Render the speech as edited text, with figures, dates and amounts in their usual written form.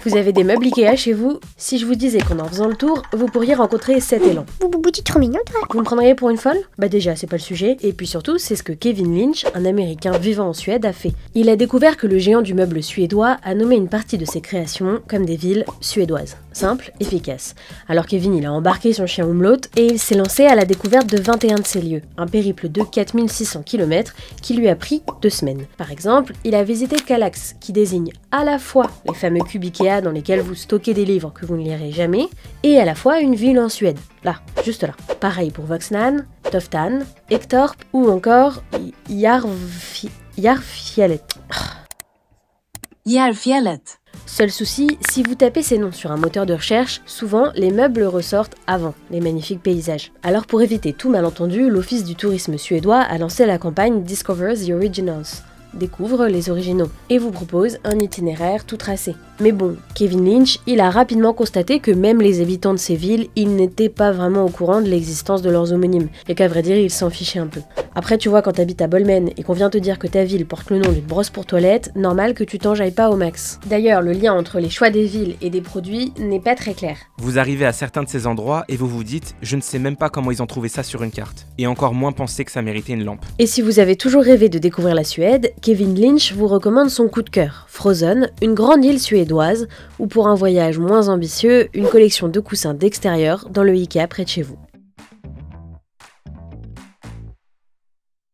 Vous avez des meubles Ikea chez vous? Si je vous disais qu'en faisant le tour, vous pourriez rencontrer cet élan. Boubou, tu es trop mignon, toi. Vous me prendriez pour une folle? Bah déjà, c'est pas le sujet, et puis surtout, c'est ce que Kevin Lynch, un Américain vivant en Suède, a fait. Il a découvert que le géant du meuble suédois a nommé une partie de ses créations comme des villes suédoises. Simple, efficace. Alors Kevin, il a embarqué son chien Umlaut et il s'est lancé à la découverte de 21 de ces lieux, un périple de 4600 km qui lui a pris 2 semaines. Par exemple, il a visité Kallax, qui désigne à la fois les fameux cubes Ikea dans lesquels vous stockez des livres que vous ne lirez jamais, et à la fois une ville en Suède, là, juste là. Pareil pour Voxnan, Toftan, Ektorp ou encore Järfjället. Järfjället. Seul souci, si vous tapez ces noms sur un moteur de recherche, souvent les meubles ressortent avant les magnifiques paysages. Alors pour éviter tout malentendu, l'Office du tourisme suédois a lancé la campagne Discover the Originals. Découvre les originaux, et vous propose un itinéraire tout tracé. Mais bon, Kevin Lynch, il a rapidement constaté que même les habitants de ces villes, ils n'étaient pas vraiment au courant de l'existence de leurs homonymes, et qu'à vrai dire, ils s'en fichaient un peu. Après, tu vois, quand t'habites à Bolmen, et qu'on vient te dire que ta ville porte le nom d'une brosse pour toilette, normal que tu t'enjailles pas au max. D'ailleurs, le lien entre les choix des villes et des produits n'est pas très clair. Vous arrivez à certains de ces endroits, et vous vous dites, je ne sais même pas comment ils ont trouvé ça sur une carte, et encore moins penser que ça méritait une lampe. Et si vous avez toujours rêvé de découvrir la Suède, Kevin Lynch vous recommande son coup de cœur, Frozen, une grande île suédoise, ou pour un voyage moins ambitieux, une collection de coussins d'extérieur dans le Ikea près de chez vous.